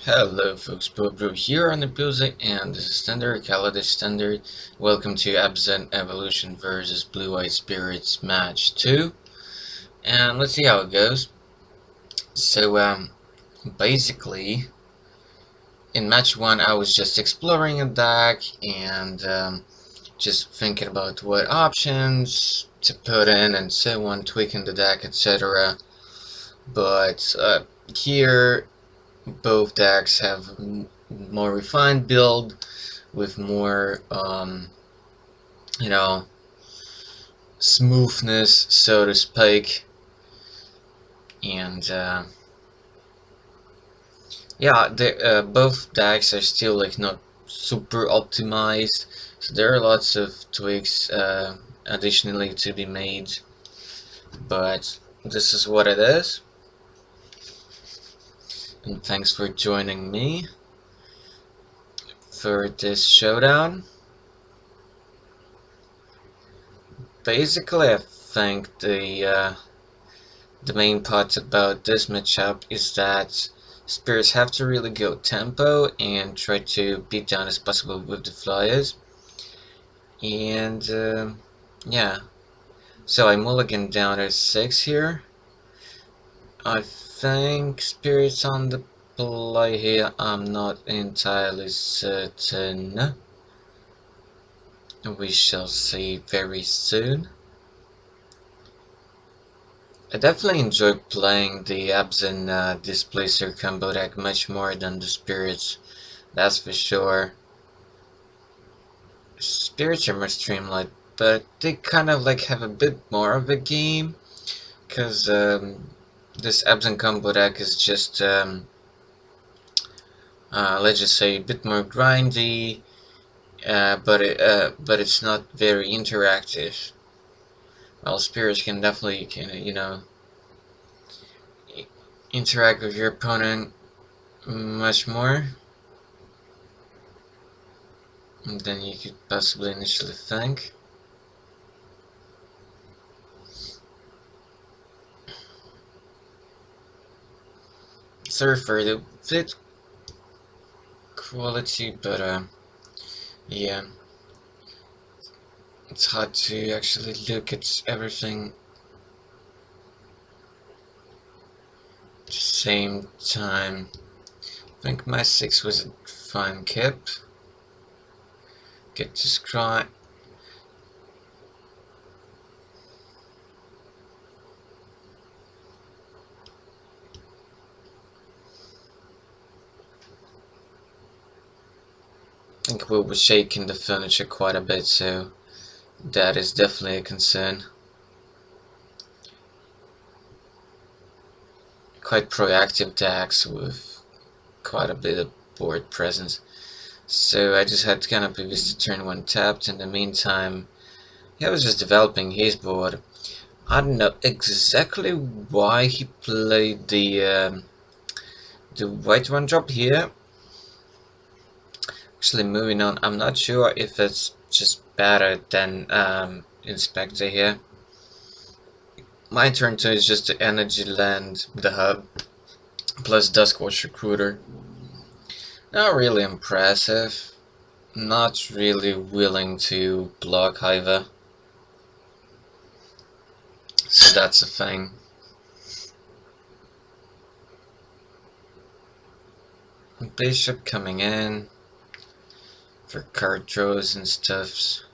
Hello folks, Bro here on the Abzan, and this is Kaladesh Standard. Welcome to Abzan Evolution vs Blue Eyed Spirits match 2. And let's see how it goes. So, basically, in match 1 I was just exploring a deck and just thinking about what options to put in and so on, tweaking the deck, etc. But here both decks have more refined build with more you know, smoothness, so to speak. And yeah, both decks are still like not super optimized, so there are lots of tweaks additionally to be made, but this is what it is. And thanks for joining me for this showdown. Basically, I think the main part about this matchup is that spirits have to really go tempo and try to beat down as possible with the flyers. And yeah, so I mulligan down to 6 here. I think spirits on the play here, I'm not entirely certain. We shall see very soon. I definitely enjoy playing the Abzan Displacer combo deck much more than the Spirits, that's for sure. Spirits are more streamlined, but they kind of like have a bit more of a game, because this Abzan combo deck is just, let's just say, a bit more grindy, but it's not very interactive. Well, spirits can definitely, you know, interact with your opponent much more than you could possibly initially think. Sorry for the bit quality, but yeah, it's hard to actually look at everything at the same time. I think my 6 was a fine kip. Get to scry. I think we were shaking the furniture quite a bit, so that is definitely a concern. Quite proactive decks with quite a bit of board presence. So I just had kind of previous to turn 1 tapped. In the meantime, he was just developing his board. I don't know exactly why he played the white 1-drop here. Actually, moving on, I'm not sure if it's just better than Inspector here. My turn 2 is just to energy land the hub plus Duskwatch Recruiter. Not really impressive. Not really willing to block either. So that's a thing. Bishop coming in for card draws and stuffs.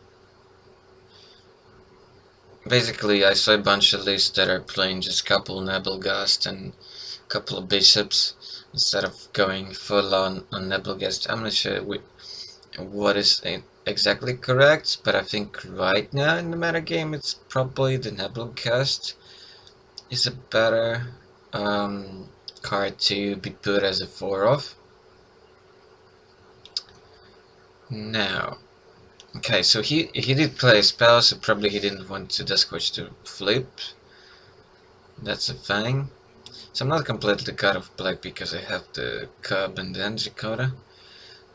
Basically, I saw a bunch of lists that are playing just a couple Nebelgast and a couple of bishops instead of going full on Nebelgast. I'm not sure what is exactly correct, but I think right now in the metagame it's probably the Nebelgast is a better card to be put as a 4-off. Now, okay, so he did play a spell, so probably he didn't want to Duskwatch to flip. That's a thing. So I'm not completely cut off black because I have the Cub and the Energy Coda.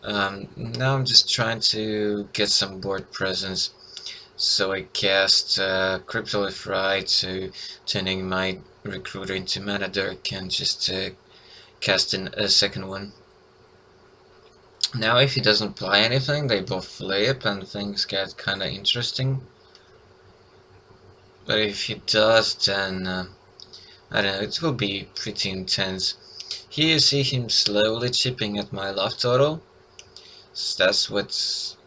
Now I'm just trying to get some board presence, so I cast Cryptolith right, so turning my Recruiter into Mana Dirk and just cast in a second one. Now if he doesn't play anything, they both flip and things get kinda interesting. But if he does, then I don't know, it will be pretty intense. Here you see him slowly chipping at my life total. So that's what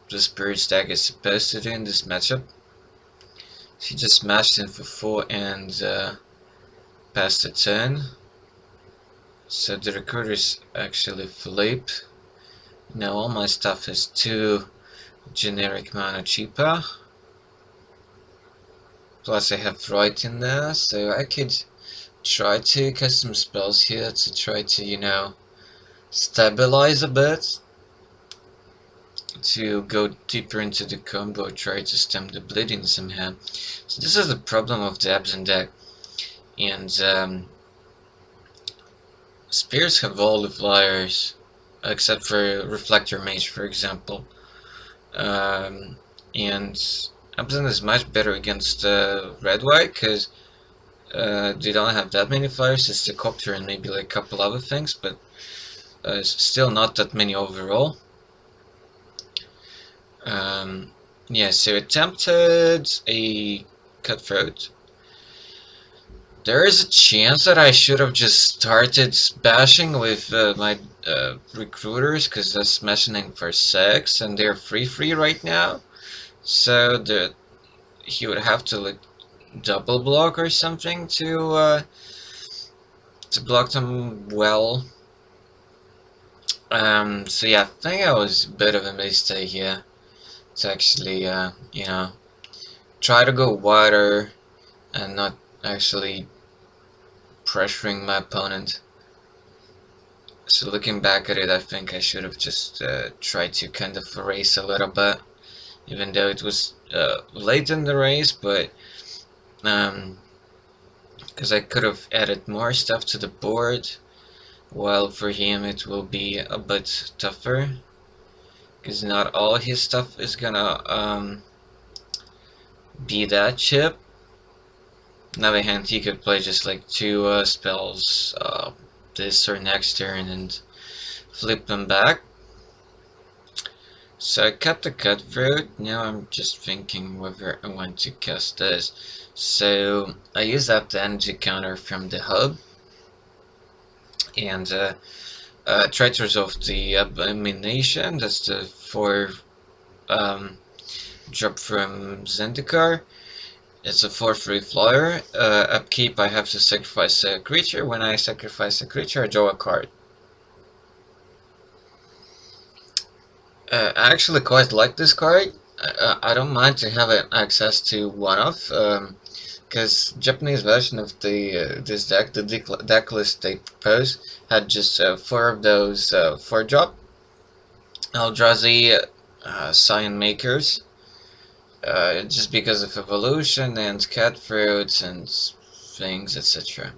the Spirit Stack is supposed to do in this matchup. He just smashed in for 4 and passed the turn. So the recruiters actually flip. Now all my stuff is 2 generic mana cheaper. Plus I have right in there, so I could try to cast some spells here to try to, you know, stabilize a bit. To go deeper into the combo, try to stem the bleeding somehow. So this is the problem of the Abzan deck. And Spears have all the flyers, except for Reflector Mage, for example. And Abzan is much better against Red-White, because they don't have that many flyers. It's the Copter and maybe like a couple other things, but still not that many overall. Yeah, so attempted a Cutthroat. There is a chance that I should have just started bashing with my recruiters, because that's smashing for 6 and they're free right now. So that he would have to like double block or something to block them well. So yeah, I think that was a bit of a mistake here. To actually, you know, try to go wider and not actually pressuring my opponent. So looking back at it, I think I should have just tried to kind of race a little bit, even though it was late in the race, but because I could have added more stuff to the board, while for him it will be a bit tougher. Because not all his stuff is gonna be that chip. On the other hand, he could play just like 2 spells this or next turn and flip them back. So I cut the Cutthroat. Now I'm just thinking whether I want to cast this. So I use up the energy counter from the hub and try to resolve the Abomination. That's the 4 drop from Zendikar. It's a 4/3 flyer. Upkeep, I have to sacrifice a creature. When I sacrifice a creature, I draw a card. I actually quite like this card. I don't mind to have access to one-off, because Japanese version of the this deck, the deck list they proposed, had just 4 of those 4-drop Eldrazi Scion Makers, just because of evolution and Cutthroats and things, etc.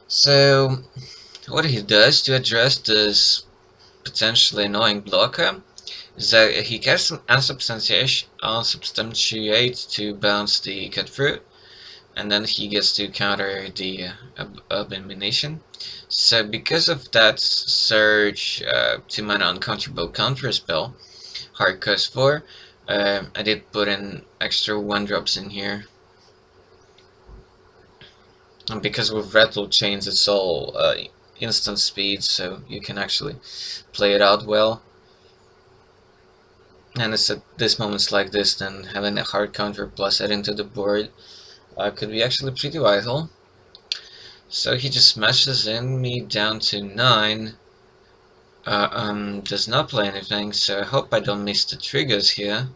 So what he does to address this potentially annoying blocker is that he casts an unsubstantiate to bounce the Cutthroat, and then he gets to counter the Abomination. So because of that surge 2 mana uncounterable counter spell, Hard Cost 4, I did put in extra 1-drops in here. And because with Rattle Chains it's all instant speed, so you can actually play it out well. And it's at this moments like this, then having a hard counter plus adding to the board could be actually pretty vital. So he just smashes in me down to 9. Does not play anything, so I hope I don't miss the triggers here.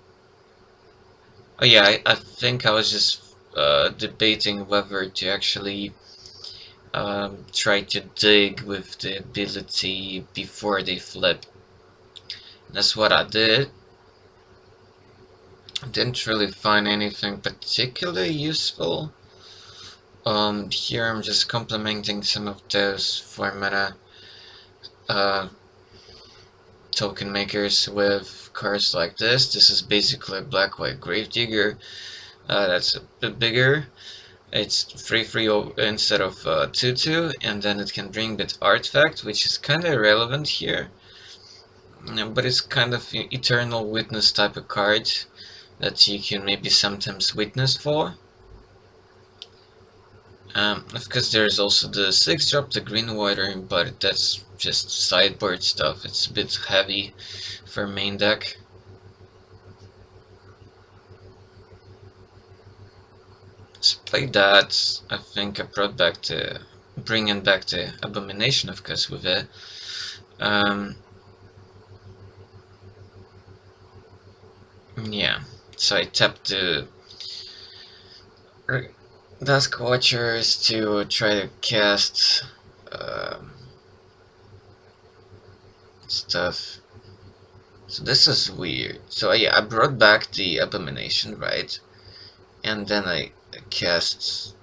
Oh yeah, I think I was just debating whether to actually try to dig with the ability before they flip. That's what I did. Didn't really find anything particularly useful. Here I'm just complementing some of those 4 mana token makers with cards like this. This is basically a black-white Gravedigger. That's a bit bigger. It's 3/3 instead of 2/2, and then it can bring that artifact, which is kind of irrelevant here. but it's kind of eternal witness type of card that you can maybe sometimes witness for. Of course, there's also the 6-drop, the green water, but that's just sideboard stuff. It's a bit heavy for main deck. So play that. I think I bringing back the Abomination, of course, with it. Yeah, so I tapped the Dusk Watchers to try to cast stuff. So this is weird. So yeah, I brought back the Abomination, right? And then I cast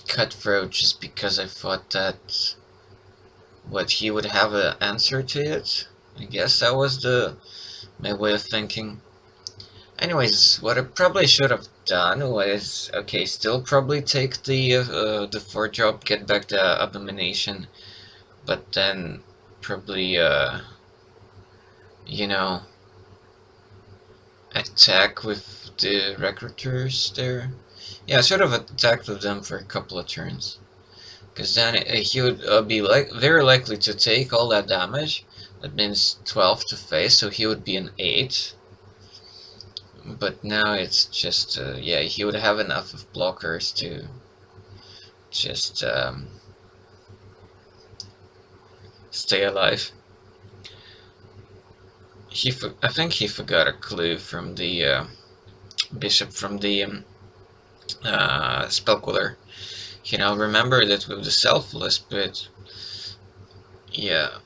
Cutthroat just because I thought that he would have an answer to it. I guess that was my way of thinking. Anyways, what I probably should have done was, okay, still probably take the 4-drop, get back the Abomination, but then probably you know, attack with the Recruiters there. Yeah, I should have attacked with them for a couple of turns, because then he would be very likely to take all that damage. That means 12 to face, so he would be an 8. But now it's just, yeah, he would have enough of blockers to just stay alive. I think he forgot a clue from the bishop from the spell cooler. He now remembered it with the selfless, but yeah,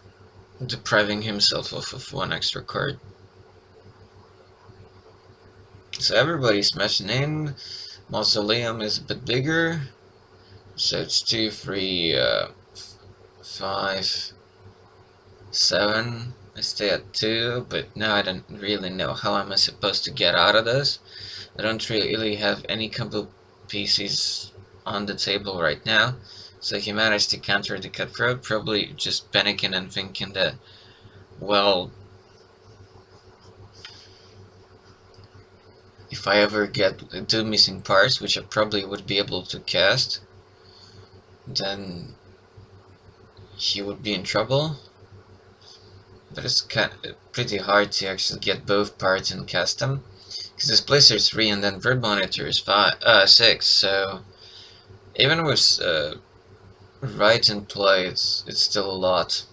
depriving himself of one extra card. So everybody's smashing in. Mausoleum is a bit bigger, so it's 2, 3, 5, 7. I stay at 2, but now I don't really know how am I supposed to get out of this. I don't really have any combo pieces on the table right now, so he managed to counter the Cutthroat, probably just panicking and thinking that, well, if I ever get 2 missing parts, which I probably would be able to cast, then he would be in trouble. But it's pretty hard to actually get both parts and cast them, because Displacer is 3 and then Bird Monitor is 6, so even with right in play, it's still a lot.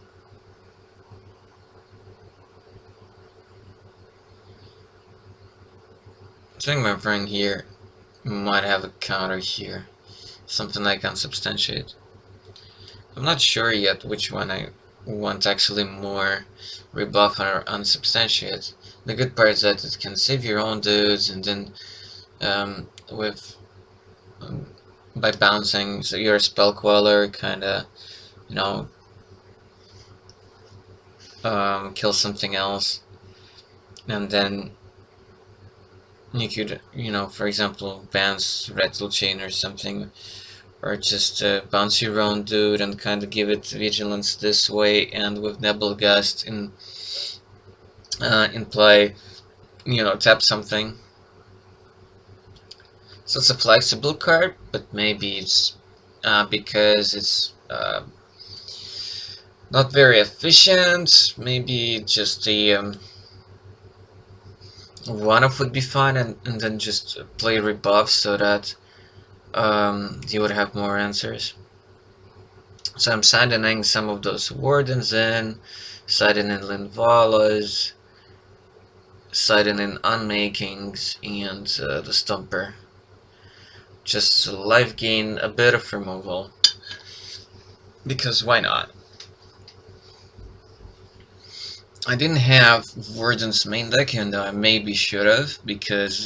I think my friend here might have a counter here, something like Unsubstantiate. I'm not sure yet which one I want actually more, Rebuff or Unsubstantiate. The good part is that it can save your own dudes, and then by bouncing, so your Spell Queller kinda, you know, kill something else, and then you could, you know, for example, bounce Rattle Chain or something, or just bounce your own dude and kind of give it vigilance this way, and with Nebel Gust in play, you know, tap something. So it's a flexible card, but maybe it's because it's not very efficient. Maybe just the one-off would be fine, and then just play rebuff so that you would have more answers. So I'm signing some of those Wardens in, signing in Linvalas, signing in Unmakings, and the Stumper. Just life gain, a bit of removal, because why not? I didn't have Warden's main deck, and I maybe should have, because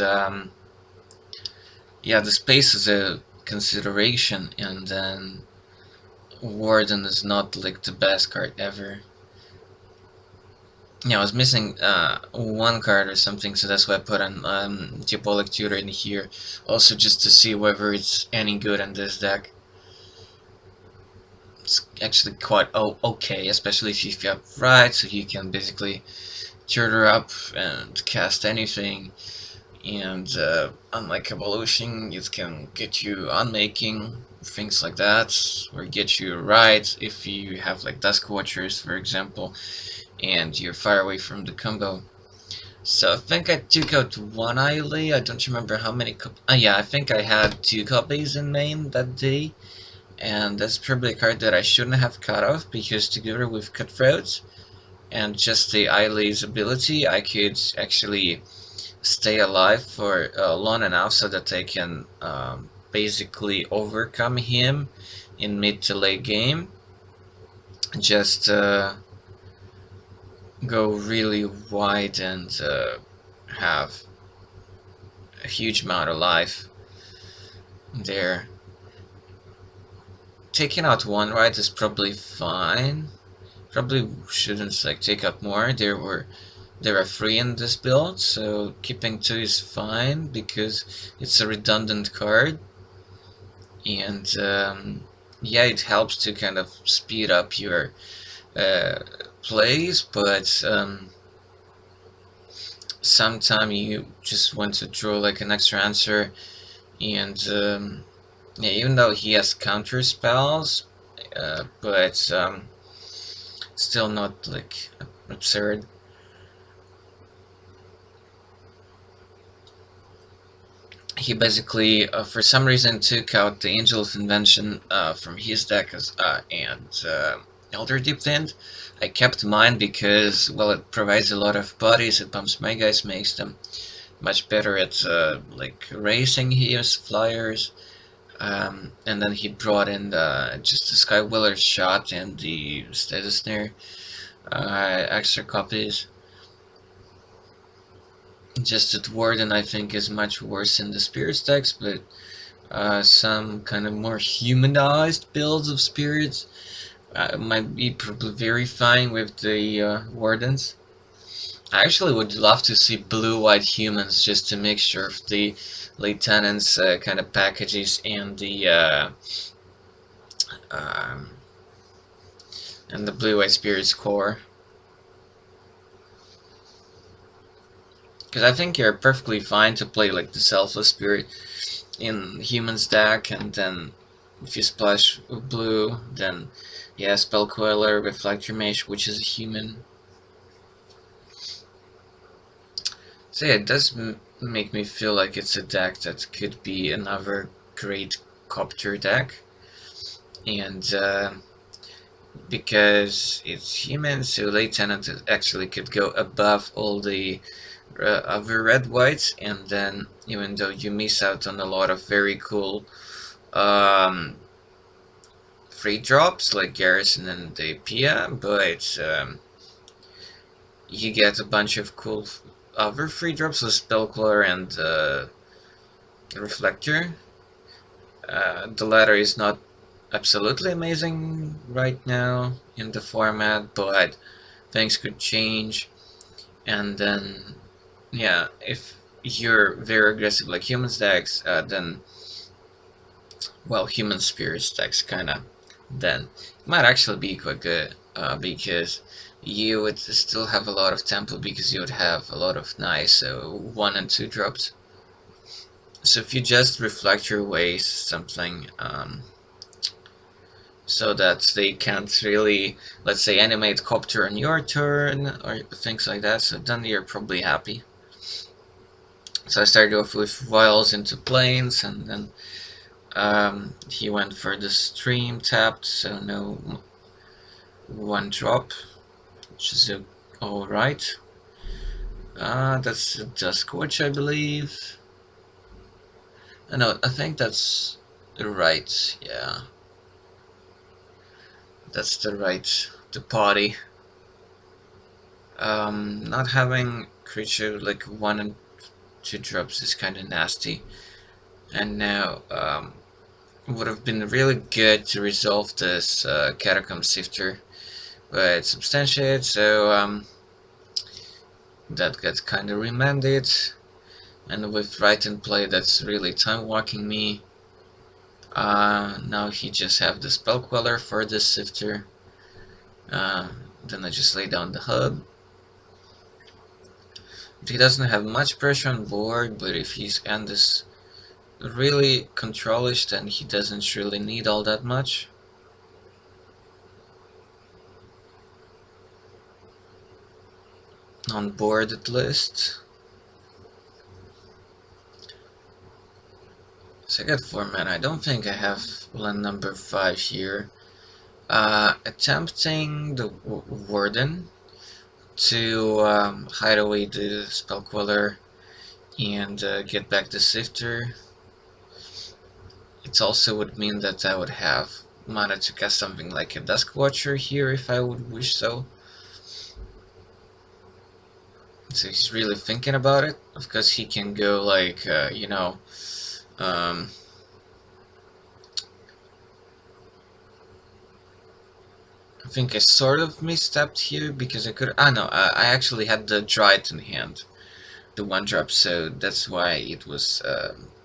yeah, the space is a consideration, and then Warden is not like the best card ever. Yeah, I was missing one card or something, so that's why I put an Diabolic Tutor in here, also just to see whether it's any good in this deck. it's actually quite okay, especially if you have right, so you can basically tutor up and cast anything. And unlike evolution, it can get you unmaking, things like that, or get you right if you have like Dusk Watchers, for example, and you're far away from the combo. So I think I took out one Isley. I don't remember how many. Yeah, I think I had 2 copies in main that day, and that's probably a card that I shouldn't have cut off, because together with Cutthroat and just the Isley's ability, I could actually stay alive for long enough so that I can basically overcome him in mid to late game. Just go really wide and have a huge amount of life there. Taking out one right is probably fine. Probably shouldn't like take out more. There are 3 in this build, so keeping 2 is fine because it's a redundant card, and yeah, it helps to kind of speed up your plays, but sometimes you just want to draw like an extra answer, and yeah, even though he has counter spells, but still not like absurd. He basically, for some reason, took out the Angel of Invention from his deck and Elder Deep Wind. I kept mine because, well, it provides a lot of bodies, it bumps my guys, makes them much better at like racing his flyers. And then he brought in just the Skywheeler shot and the Status Snare extra copies. Just that Warden, I think, is much worse in the Spirits decks, but some kind of more humanized builds of Spirits might be probably very fine with the Wardens. I actually would love to see blue-white humans just to make sure of the Lieutenants kind of packages and the blue-white Spirits core. Because I think you're perfectly fine to play like the Selfless Spirit in Human's deck, and then if you splash blue, then yeah, Spell Coiler, Reflector Mage, which is a human. So yeah, it does make me feel like it's a deck that could be another great Copter deck. And because it's human, so Lieutenant actually could go above all the other red whites, and then even though you miss out on a lot of very cool free drops like Garrison and the Pia, but you get a bunch of cool other free drops with Spellcaller and Reflector. The latter is not absolutely amazing right now in the format, but things could change. And then yeah, if you're very aggressive like Humans decks, then, well, Human Spirits decks kinda, then it might actually be quite good, because you would still have a lot of tempo, because you would have a lot of nice 1 and 2 drops. So if you just reflect your ways something, so that they can't really, let's say, animate Copter on your turn, or things like that, so then you're probably happy. So I started off with Vials into Plains, and then he went for the Stream tapped, so no 1 drop, which is alright. That's a Dusk Watch, I believe. No, I think that's right, yeah. That's the right, the party. Not having creature like 1 and 2 drops is kind of nasty. And now, would have been really good to resolve this Catacomb Sifter, but Substantiate, so that got kind of remanded. And with right in play, that's really time walking me. Now he just have the spell queller for the sifter. Then I just lay down the hub. He doesn't have much pressure on board, but if his end is really controlish, then he doesn't really need all that much. On board at least. So I got 4 mana. I don't think I have land number 5 here. Attempting the Warden to hide away the spell queller and get back the sifter. It also would mean that I would have mana to cast something like a Dusk Watcher here if I would wish so. So he's really thinking about it. Of course, he can go like, you know, I think I sort of misstepped here because I could. No, I actually had the Dryad in hand, the 1-drop, so that's why it was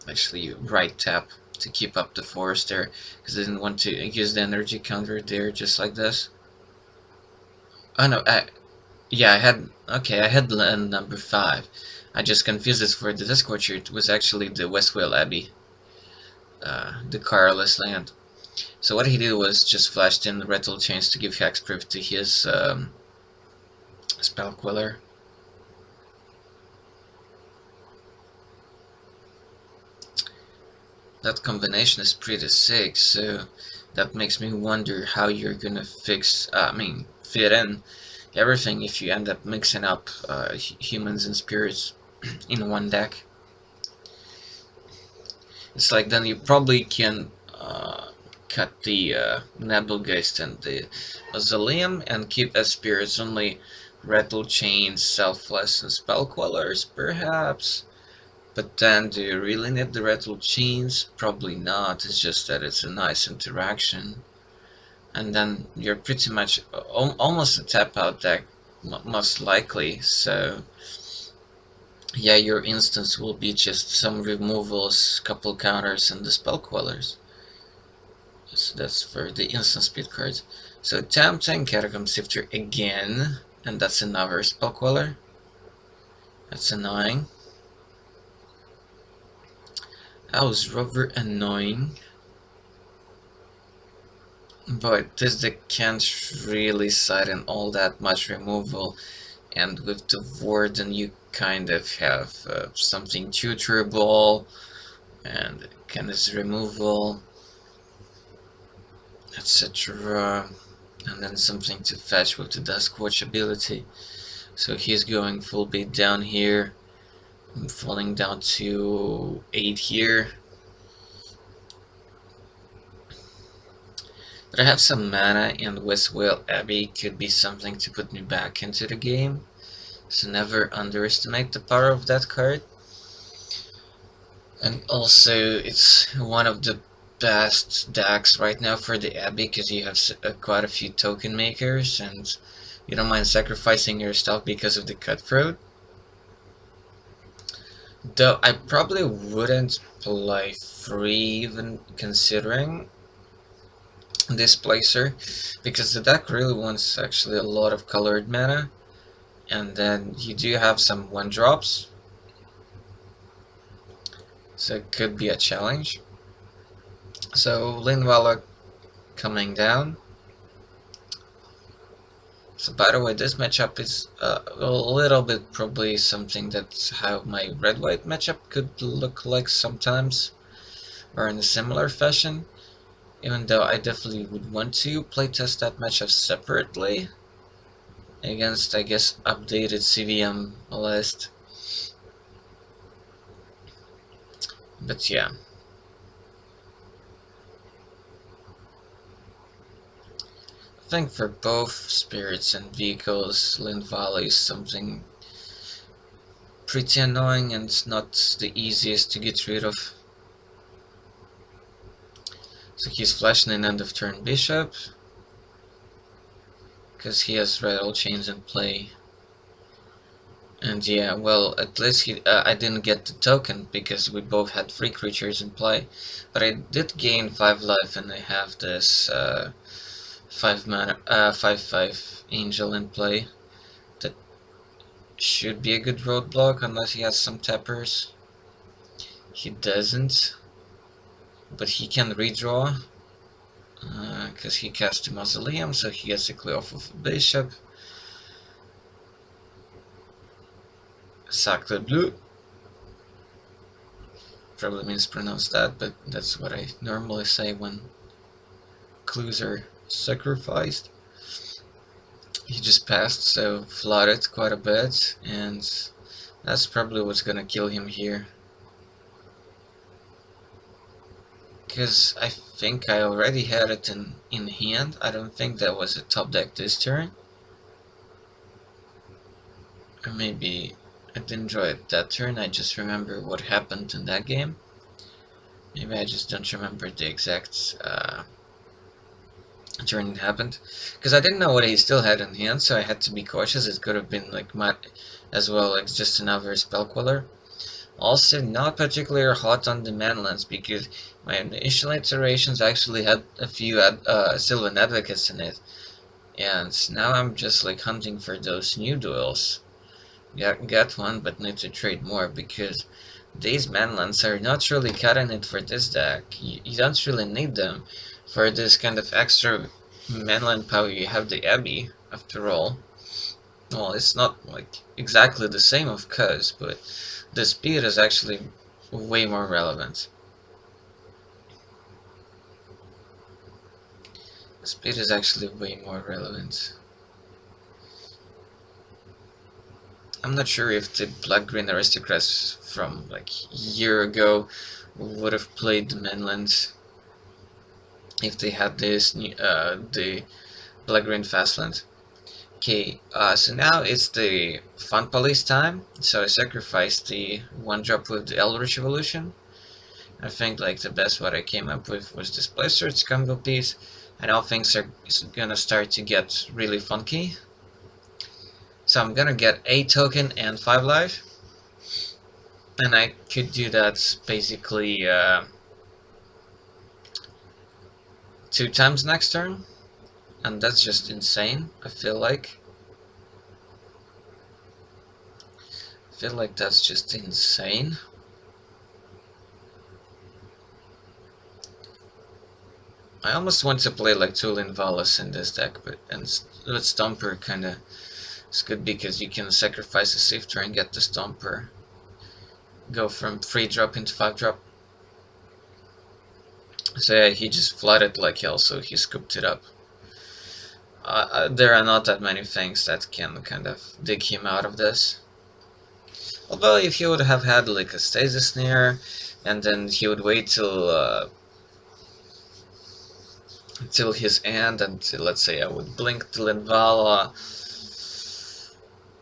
actually right tap to keep up the forest there, because I didn't want to use the energy counter there just like this. Oh no, yeah, I had land number 5. I just confused it for the Discord. It was actually the Westwell Abbey, the Carless land. So what he did was just flashed in Rattle Chains to give Hexproof to his Spell Queller. That combination is pretty sick, so that makes me wonder how you're gonna fit in everything if you end up mixing up humans and spirits in one deck. It's like then you probably can cut the Nebelgeist and the Mausoleum and keep as spirits only Rattle Chains, Selfless, and Spell Quellers, perhaps. But then, do you really need the Rattle Chains? Probably not, it's just that it's a nice interaction. And then you're pretty much almost a tap-out deck, most likely, so yeah, your instance will be just some removals, couple counters, and the Spell Quellers. So that's for the instant speed cards. So tempting Catacomb Sifter again, and that's another Spell Queller. That's annoying. That was rather annoying. But this deck can't really side in all that much removal, and with the Warden you kind of have something tutorable, and Candace removal, etc. And then something to fetch with the Duskwatch ability. So he's going full beat down here. I'm falling down to 8 here. But I have some mana, and Westwell Abbey could be something to put me back into the game. So never underestimate the power of that card. And also, it's one of the best decks right now for the Abbey, because you have quite a few token makers, and you don't mind sacrificing your stuff because of the Cutthroat. Though I probably wouldn't play 3 even considering Displacer, because the deck really wants actually a lot of colored mana, and then you do have some 1-drops, so it could be a challenge. So Linvala coming down. So by the way, this matchup is a little bit probably something that's how my red-white matchup could look like sometimes, or in a similar fashion, even though I definitely would want to playtest that matchup separately against, I guess, updated CVM list. But yeah. I think for both spirits and vehicles, Linvala is something pretty annoying and not the easiest to get rid of. So he's flashing an end of turn bishop, because he has Rattle Chains in play. And yeah, well, at least I didn't get the token because we both had 3 creatures in play. But I did gain 5 life, and I have this 5 mana, 5/5 angel in play. That should be a good roadblock unless he has some tappers. He doesn't, but he can redraw because he cast a mausoleum, so he gets to clear off of a bishop. Sacre bleu. Probably mispronounced that, but that's what I normally say when clues are sacrificed. He just passed, so flooded quite a bit, and that's probably what's gonna kill him here. Because I think I already had it in hand. I don't think that was a top deck this turn. Or maybe I didn't draw it that turn, I just remember what happened in that game. Maybe I just don't remember the exact turn it happened. Because I didn't know what he still had in hand, so I had to be cautious. It could have been like as well, like just another spell queller. Also, not particularly hot on the manlands because my initial iterations actually had a few Sylvan Advocates in it. And now I'm just like hunting for those new duels. Got one, but need to trade more because these manlands are not really cutting it for this deck. You don't really need them for this kind of extra manland power. You have the Abbey, after all. Well, it's not like exactly the same, of course, but the speed is actually way more relevant. Speed is actually way more relevant. I'm not sure if the black-green aristocrats from like a year ago would have played the mainland if they had this the black-green fastland. Okay, so now it's the fun police time. So I sacrificed the 1-drop with the Eldritch Evolution. I think like the best what I came up with was this Blizzard's combo piece, and now things are gonna start to get really funky. So I'm gonna get a token and 5 life, and I could do that basically 2 times next turn, and that's just insane. I feel like that's just insane. I almost want to play like Tulin Valas in this deck, but with Stomper kinda is good because you can sacrifice a Sifter and get the Stomper. Go from 3-drop into 5-drop. So yeah, he just flooded like hell, so he scooped it up. There are not that many things that can kind of dig him out of this. Although if he would have had like a Stasis Snare, and then he would wait till his end, and let's say I would blink the Linvala,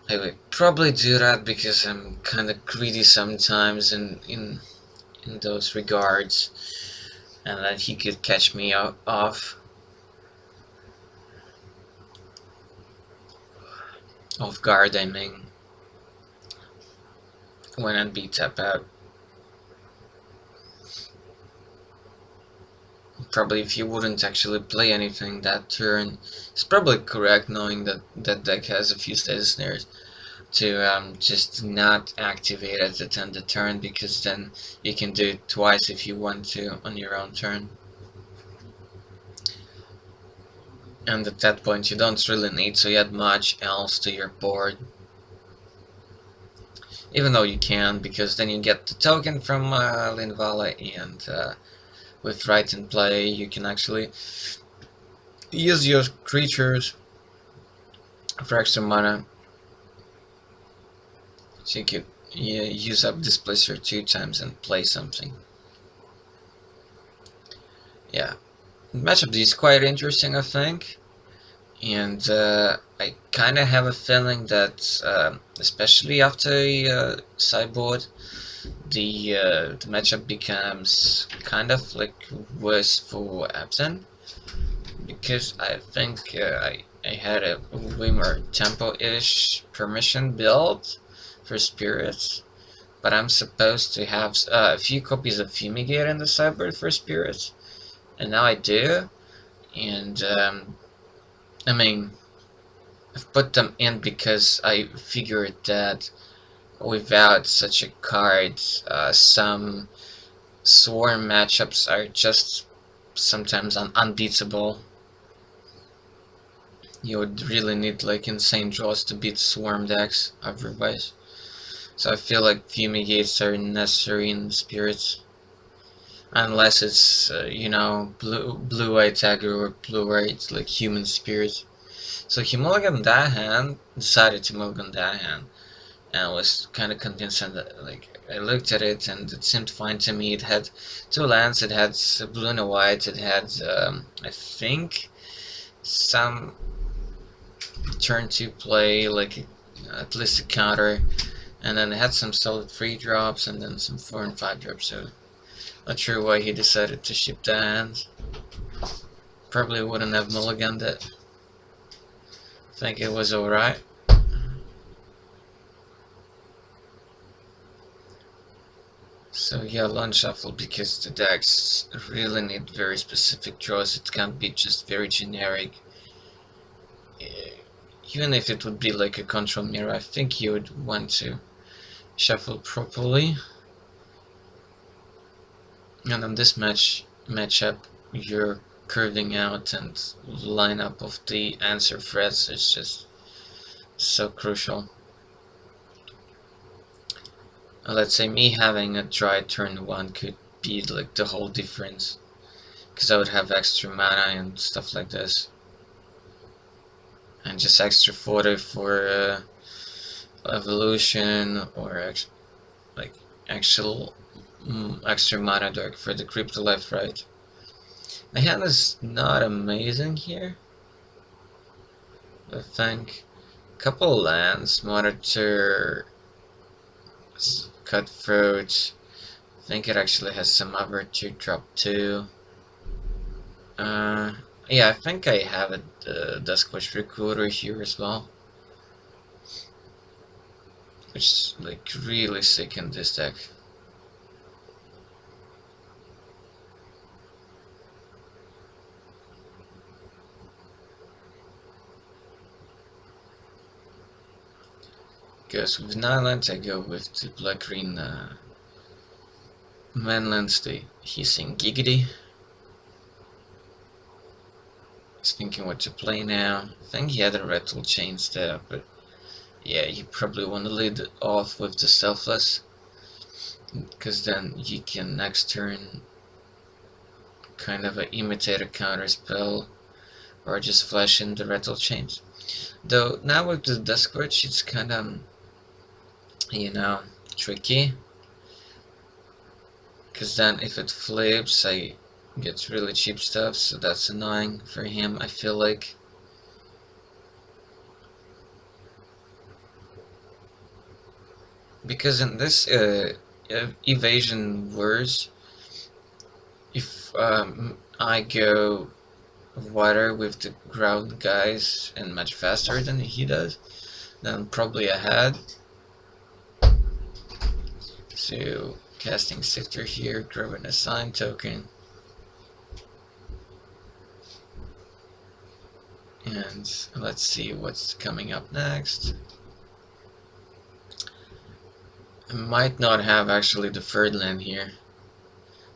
I would probably do that because I'm kind of greedy sometimes in those regards, and then he could catch me off guard, I mean, when I'd be tap out. Probably if you wouldn't actually play anything that turn, it's probably correct knowing that that deck has a few Stasis Snares to just not activate at the end of turn, because then you can do it twice if you want to on your own turn. And at that point you don't really need to add much else to your board. Even though you can, because then you get the token from Linvala, and with right in play you can actually use your creatures for extra mana. So you could use up Displacer 2 times and play something. Yeah, the matchup is quite interesting, I think, and I kind of have a feeling that, especially after a sideboard, the matchup becomes kind of like worse for Abzan, because I think I had a way more tempo-ish permission build for spirits, but I'm supposed to have a few copies of Fumigate in the sideboard for spirits, and now I do. And I mean, I've put them in because I figured that without such a card, some swarm matchups are just sometimes unbeatable. You would really need like insane draws to beat swarm decks otherwise. So I feel like Fumigates are necessary in spirits. Unless it's, you know, blue-white aggro or blue-white, like, human spirits. So he mulliganed that hand, decided to mulligan that hand, and was kind of convinced that, like, I looked at it and it seemed fine to me. It had 2 lands, it had blue and a white, it had, I think, some turn 2 play, like, at least a counter, and then it had some solid 3 drops, and then some 4 and 5 drops, so not sure why he decided to ship that hand. Probably wouldn't have mulliganed it. Think it was alright. So yeah, launch shuffle, because the decks really need very specific draws. It can't be just very generic. Even if it would be like a control mirror, I think you would want to shuffle properly. And on this matchup, your curving out and lineup of the answer threats is just so crucial. Let's say me having a dry turn 1 could be like the whole difference, because I would have extra mana and stuff like this, and just extra fodder for evolution, or like actual extra mana dark for the crypto life, right? My hand is not amazing here. I think couple lands, Monitor, Cutthroat. I think it actually has some other 2-drop too. Yeah, I think I have a Duskwish Recruiter here as well, which is like really sick in this deck. Because with 9 lands I go with the black-green manlands, the Hissing Giggity. He's thinking what to play now. I think he had a Rattle Chains there, but yeah, you probably want to lead off with the Selfless, because then you can next turn kind of imitate a counter spell, or just flash in the Rattle Chains. Though now with the Duskwish, it's kind of, you know, tricky, because then if it flips, I get really cheap stuff, so that's annoying for him, I feel like. Because in this evasion wars, if I go water with the ground guys and much faster than he does, then probably ahead. So casting Sifter here, grabbing a sign token, and let's see what's coming up next. I might not have actually the 3rd land here.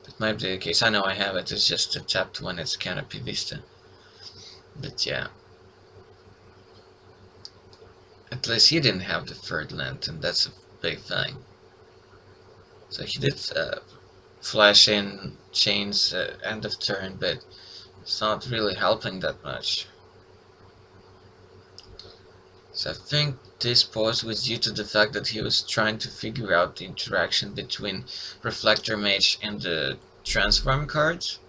That might be the case. I know I have it, it's just a tapped one, it's Canopy Vista. But yeah. At least he didn't have the 3rd land, and that's a big thing. So he did flash in chains end of turn, but it's not really helping that much. So I think this pause was due to the fact that he was trying to figure out the interaction between Reflector Mage and the Transform cards.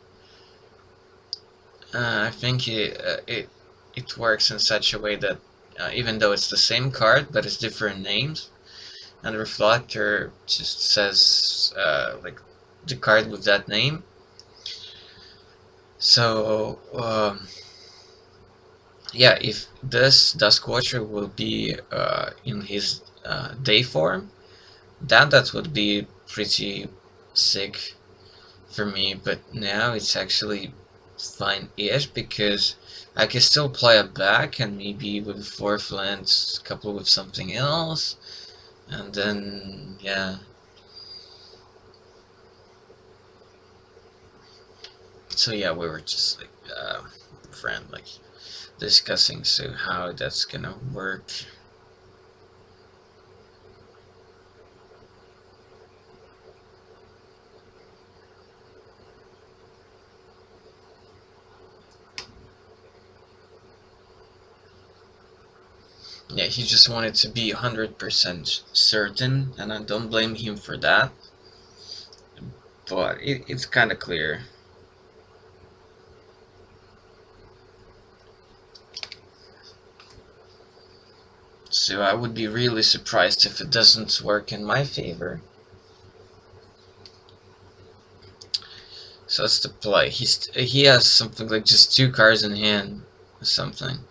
I think it works in such a way that even though it's the same card, but it's different names, and the Reflector just says like the card with that name. So yeah, if this Duskwatcher will be in his day form, that would be pretty sick for me, but now it's actually fine-ish because I can still play a back and maybe with 4th lands couple with something else, and then yeah. So yeah, we were just like friend like discussing so how that's gonna work. Yeah, he just wanted to be 100% certain, and I don't blame him for that. But it's kind of clear. So I would be really surprised if it doesn't work in my favor. So that's the play. He has something like just 2 cards in hand or something.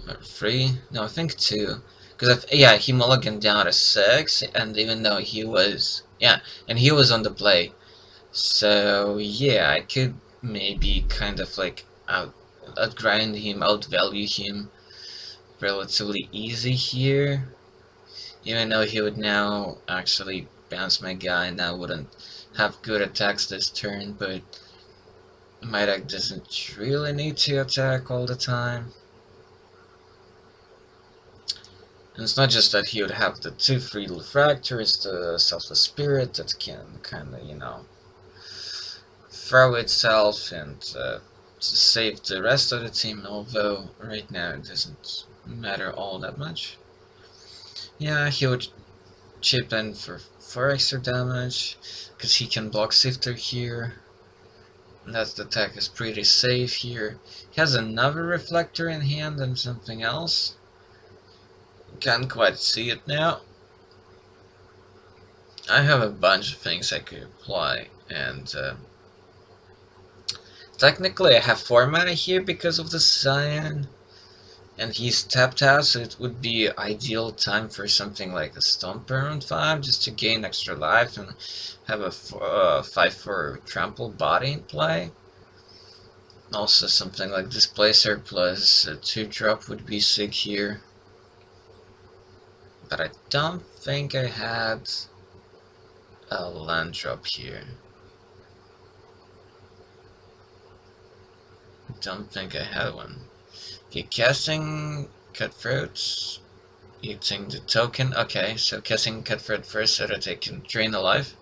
Or 3? No, I think 2. Because yeah, he mulliganed down to 6, and even though he was and he was on the play. So yeah, I could maybe kind of like outgrind him, outvalue him relatively easy here. Even though he would now actually bounce my guy and I wouldn't have good attacks this turn, but my deck doesn't really need to attack all the time. And it's not just that he would have the 2 free refractors, the Selfless Spirit that can kind of, you know, throw itself and save the rest of the team, although right now it doesn't matter all that much. Yeah, he would chip in for 4 extra damage, because he can block Sifter here. That attack is pretty safe here. He has another Reflector in hand and something else. Can't quite see it now. I have a bunch of things I could apply, and technically I have 4 mana here because of the Cyan, and he's tapped out, so it would be ideal time for something like a Stomper on 5, just to gain extra life and have a 5/4 trample body in play. Also something like Displacer plus a 2-drop would be sick here. But I don't think I had a land drop here. I don't think I had one. Okay, casting Cutthroat, using the token. Okay, so casting Cutthroat first so that I can drain a life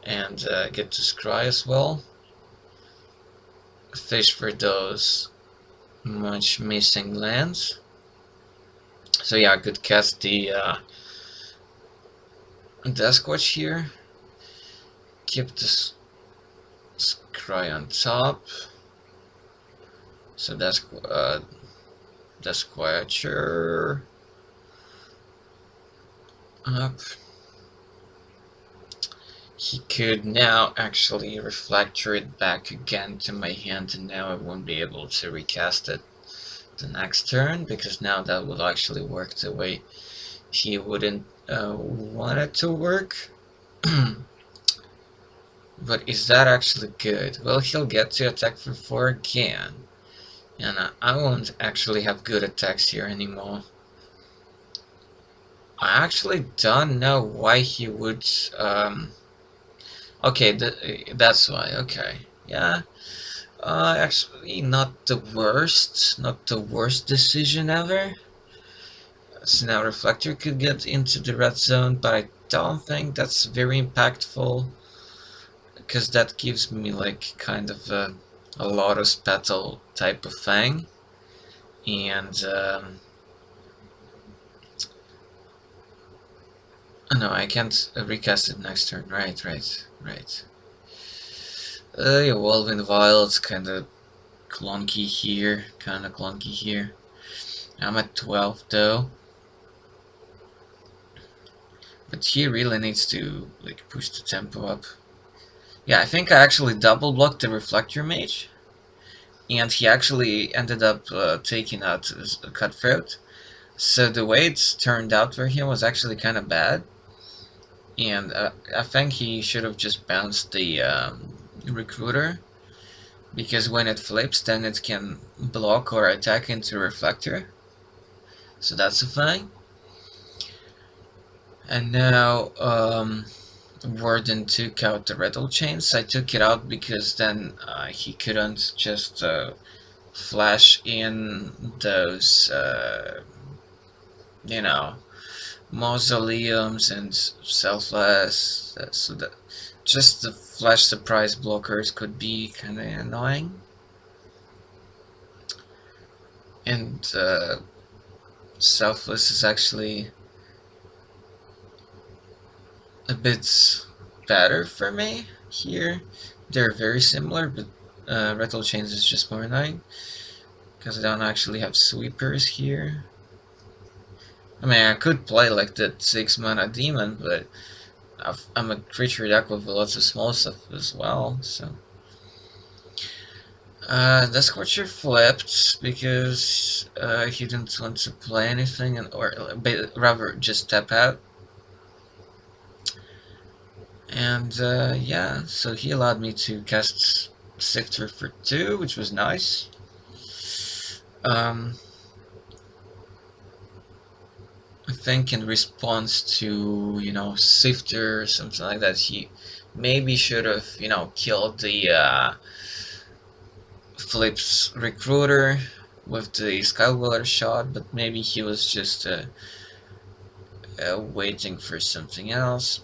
and get to scry as well. Fish for those much missing lands. So yeah, I could cast the Duskwatch here. Keep this scry on top. So that's Duskwatcher up. He could now actually reflector it back again to my hand, and now I won't be able to recast it the next turn, because now that will actually work the way he wouldn't want it to work. But is that actually good? Well, he'll get to attack for 4 again, and I won't actually have good attacks here anymore. I actually don't know why he would okay, that's why. Okay, yeah. Actually, not the worst decision ever. So now Reflector could get into the red zone, but I don't think that's very impactful, because that gives me like kind of a Lotus Petal type of thing, and no, I can't recast it next turn. Right. Evolving Wild's kinda clunky here. I'm at 12 though. But he really needs to like push the tempo up. Yeah, I think I actually double blocked the Reflector Mage, and he actually ended up taking out a Cutthroat. So the way it's turned out for him was actually kind of bad, and I think he should have just bounced the recruiter, because when it flips, then it can block or attack into reflector. So that's a thing. And now Warden took out the rattle chains. I took it out because then he couldn't just flash in those, you know, mausoleums and selfless, so that just the flash surprise blockers could be kind of annoying. And selfless is actually a bit better for me here. They're very similar, but rattle chains is just more annoying because I don't actually have sweepers here. I mean, I could play like the 6-mana demon, but I'm a creature deck with lots of small stuff as well, so. The Scorcher flipped because he didn't want to play anything, or rather just tap out. And yeah, so he allowed me to cast Sifter for 2, which was nice. I think in response to, you know, Sifter or something like that, he maybe should have, you know, killed the Flips Recruiter with the Skywalker shot, but maybe he was just waiting for something else.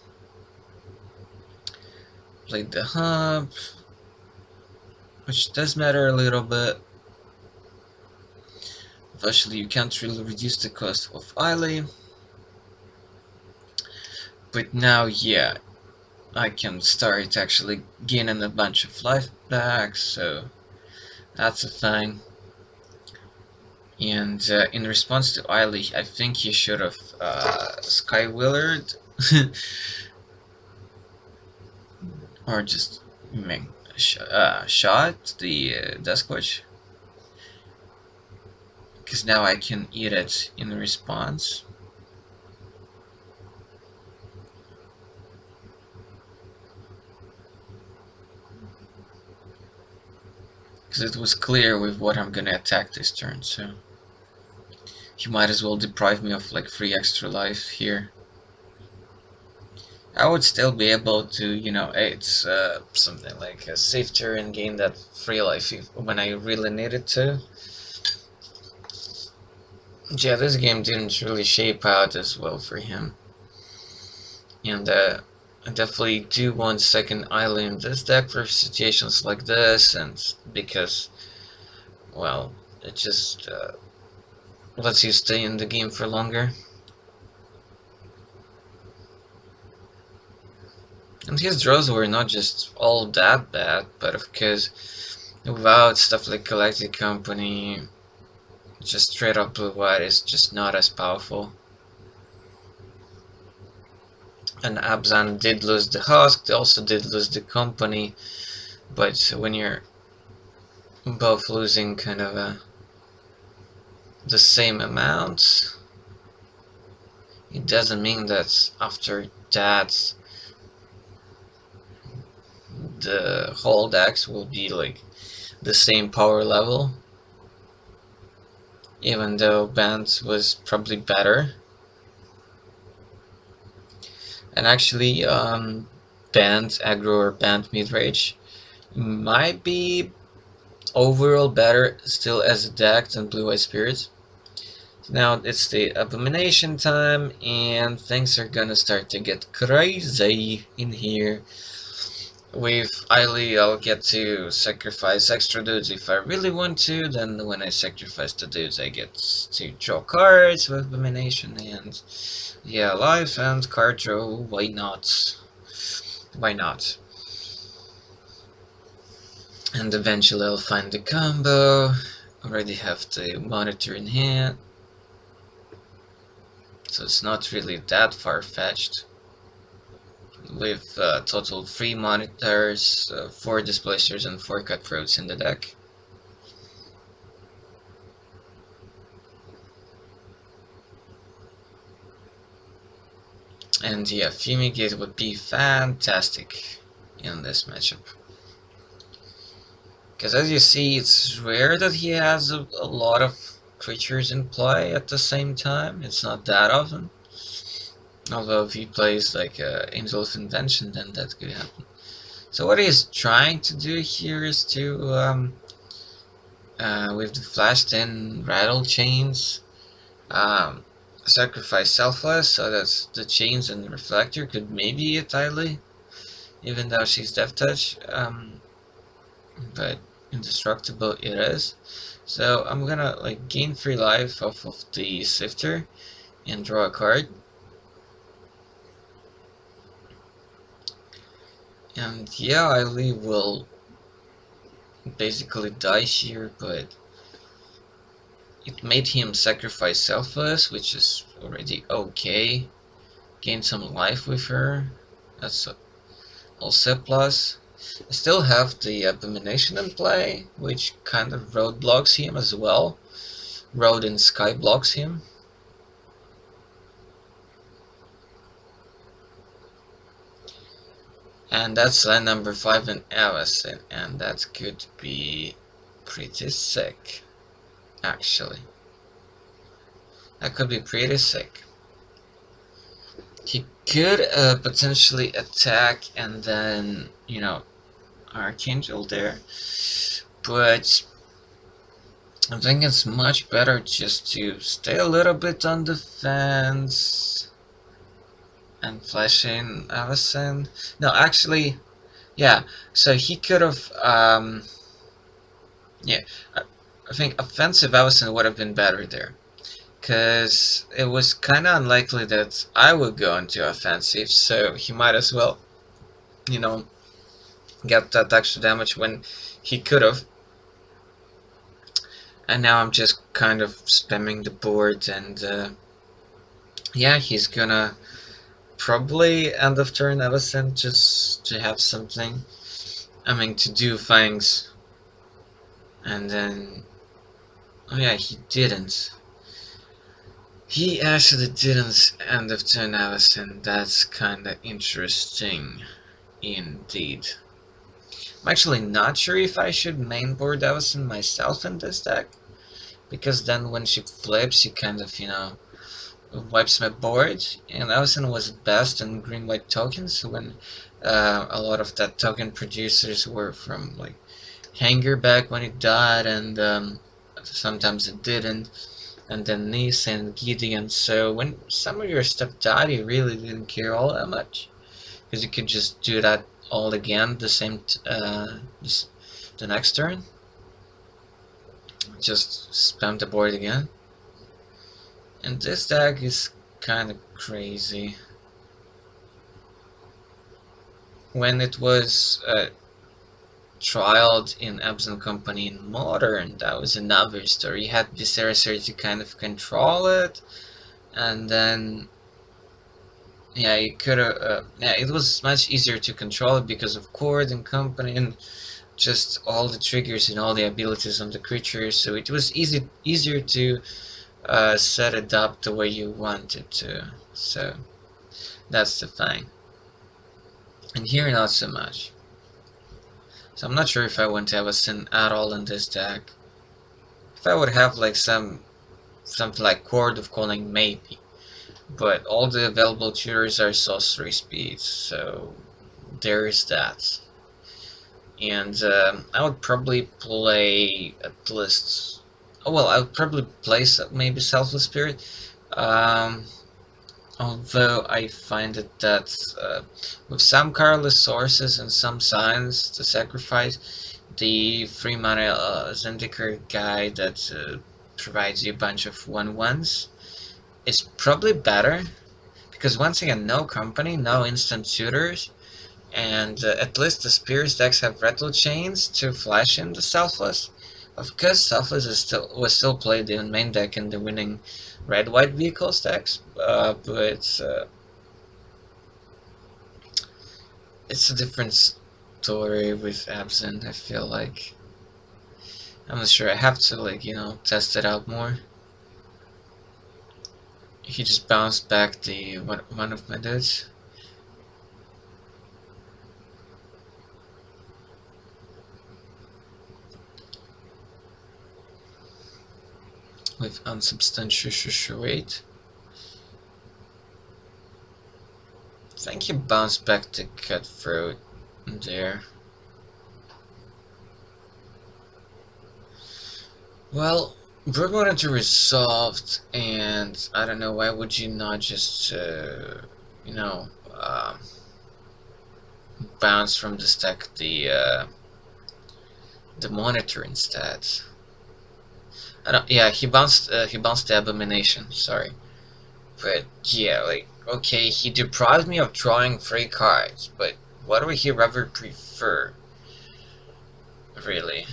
Played the hub, which does matter a little bit. Eventually, you can't really reduce the cost of Eiley. But now, yeah, I can start actually gaining a bunch of life back, so that's a thing. And in response to Eiley, I think he should have Skywillered. Or just shot the Duskwitch. Because now I can eat it in response. Because it was clear with what I'm gonna attack this turn, so he might as well deprive me of like 3 extra life here. I would still be able to, you know, it's something like a safe turn and gain that 3 life when I really needed to. Yeah, this game didn't really shape out as well for him. And I definitely do want second island in this deck for situations like this, and because, well, it just lets you stay in the game for longer. And his draws were not just all that bad, but of course, without stuff like Galactic Company, just straight up blue-white is just not as powerful. And Abzan did lose the Husk, they also did lose the Company, but when you're both losing kind of the same amount, it doesn't mean that after that the whole decks will be like the same power level, even though Band was probably better. And actually Band aggro or Band midrange might be overall better still as a deck than Blue-White Spirit. Now it's the Abomination time, and things are gonna start to get crazy in here. With Eiley, I'll get to sacrifice extra dudes if I really want to, then when I sacrifice the dudes I get to draw cards with Abomination, and yeah, life and card draw, why not? Why not? And eventually I'll find the combo. Already have the monitor in hand, so it's not really that far-fetched. With total 3 monitors, 4 displacers, and 4 cutthroats in the deck. And yeah, Fumigate would be fantastic in this matchup. Because as you see, it's rare that he has a lot of creatures in play at the same time. It's not that often. Although if he plays like Angel of Invention, then that could happen. So what he's trying to do here is to, with the flashed in Rattle Chains, sacrifice Selfless so that the Chains and the Reflector could maybe hit Tiley, even though she's Death Touch. But indestructible it is. So I'm gonna like gain 3 life off of the Sifter and draw a card. And yeah, Ailey will basically die here, but it made him sacrifice Selfless, which is already okay. Gain some life with her. That's also a plus. I still have the Abomination in play, which kind of roadblocks him as well. Road and Sky blocks him. And that's land number 5 in Avacyn, and that could be pretty sick, actually. That could be pretty sick. He could potentially attack and then, you know, Archangel there, but I think it's much better just to stay a little bit on defense and flash in Avacyn. No, actually, yeah, so he could have, yeah, I think offensive Avacyn would have been better there, because it was kind of unlikely that I would go into offensive, so he might as well, you know, get that extra damage when he could have. And now I'm just kind of spamming the board, and yeah, he's gonna probably end of turn Avacyn just to have something. I mean, to do things. And then, oh yeah, he didn't. He actually didn't end of turn Avacyn. That's kinda interesting indeed. I'm actually not sure if I should mainboard Avacyn myself in this deck, because then when she flips, she kind of, you know, wipes my board, and Avacyn was best in green-white tokens, so when a lot of that token producers were from like Hanger back when it died, and sometimes it didn't, and then Nis and Gideon, so when some of your stuff died, you really didn't care all that much, because you could just do that all again the same the next turn. Just spam the board again. And this deck is kind of crazy. When it was trialed in Abzan Company in Modern, that was another story. You had Visceracer to kind of control it, and then yeah, you could have. Yeah, it was much easier to control it because of Cord and Company and just all the triggers and all the abilities on the creatures. So it was easier to set it up the way you want it to. So that's the thing. And here, not so much. So I'm not sure if I want to have a Sin at all in this deck. If I would have like something like Chord of Calling, maybe. But all the available tutors are sorcery speeds, so there is that. And I would probably play at least. Oh well, I would probably play maybe Selfless Spirit. Although I find it that with some colorless sources and some signs to sacrifice, the 3 mana Zendikar guy that provides you a bunch of 1/1s is probably better, because once again, no company, no instant shooters, and at least the Spears decks have Rattle Chains to flash in the Selfless. Of course, Selfless was still played in main deck in the winning red-white vehicles decks, but it's a different story with Abzan, I feel like. I'm not sure, I have to, like, you know, test it out more. He just bounced back the one of my dudes. With unsubstantiated. I think he bounced back the cutthroat there. Well, Brood Monitor resolved, and I don't know, why would you not just, you know, bounce from the stack the monitor instead? I don't. Yeah, he bounced the Abomination. Sorry, but yeah, like, okay, he deprived me of drawing 3 cards, but what would he rather prefer? Really?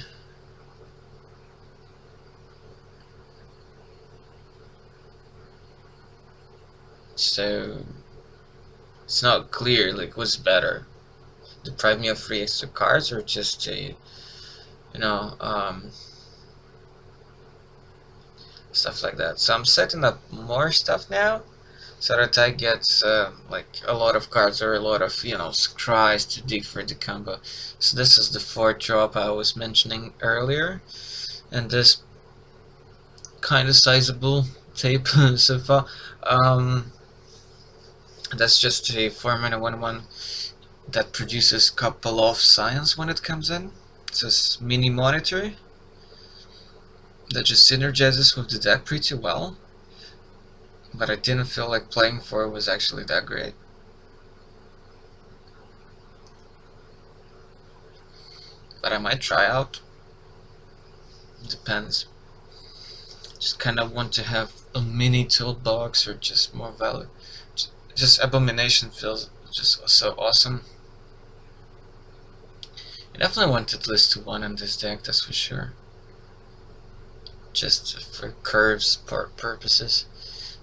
So it's not clear, like, what's better, deprive me of 3 extra cards, or just to, you know, stuff like that. So I'm setting up more stuff now, so that I get like a lot of cards, or a lot of, you know, scries to dig for the combo. So this is the 4th drop I was mentioning earlier, and this kind of sizable tape so far. That's just a 4-mana 1/1 that produces couple of science when it comes in. So it's mini monitor that just synergizes with the deck pretty well, but I didn't feel like playing for it was actually that great. But I might try out. Depends. Just kind of want to have a mini toolbox, or just more value. Just Abomination feels just so awesome. I definitely want at least 1 in this deck, that's for sure. Just for curves purposes.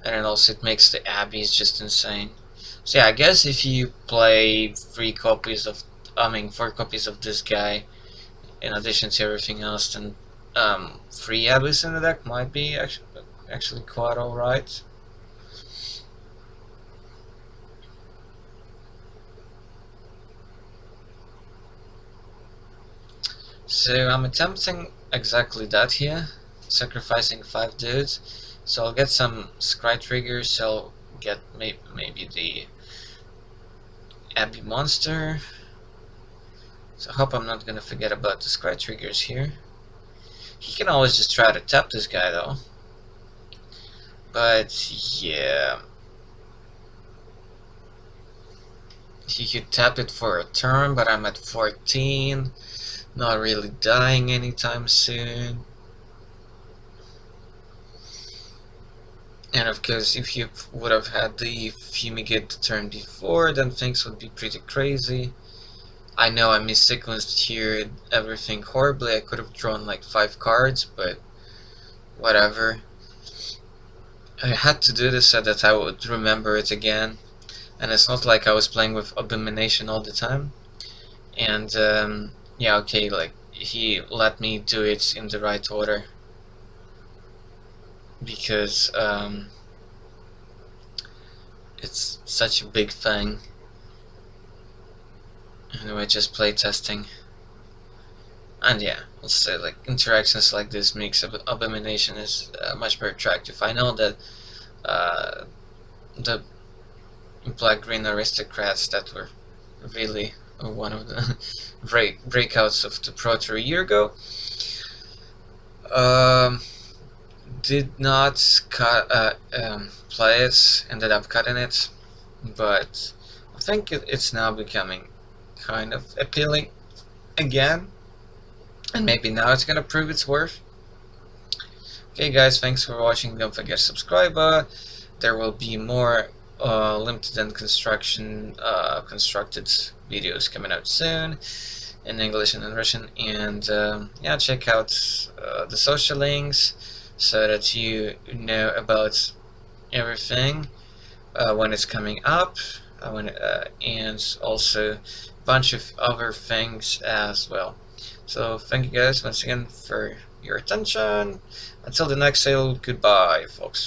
And then also it makes the Abbeys just insane. So yeah, I guess if you play 4 copies of this guy, in addition to everything else, then 3 Abbeys in the deck might be actually quite alright. So I'm attempting exactly that here, sacrificing 5 dudes. So I'll get some scry triggers, so I'll get maybe the Abbey monster. So I hope I'm not gonna forget about the scry triggers here. He can always just try to tap this guy though. But yeah, he could tap it for a turn, but I'm at 14. Not really dying anytime soon. And of course, if you would have had the Fumigate the turn before, then things would be pretty crazy. I know I missequenced here everything horribly. I could have drawn like 5 cards, but whatever. I had to do this so that I would remember it again. And it's not like I was playing with Abomination all the time. And yeah, okay, like, he let me do it in the right order, because it's such a big thing. Anyway, just play testing. And yeah, let's say, like, interactions like this makes Abomination is much more attractive. I know that the black-green aristocrats that were really one of the breakouts of the Pro Tour a year ago did not play it, ended up cutting it, but I think it's now becoming kind of appealing again, and maybe now it's gonna prove its worth. Okay guys, thanks for watching. Don't forget to subscribe. There will be more limited and constructed videos coming out soon in English and in Russian, and yeah, check out the social links so that you know about everything when it's coming up, and also a bunch of other things as well. So thank you guys once again for your attention. Until the next sale, goodbye folks.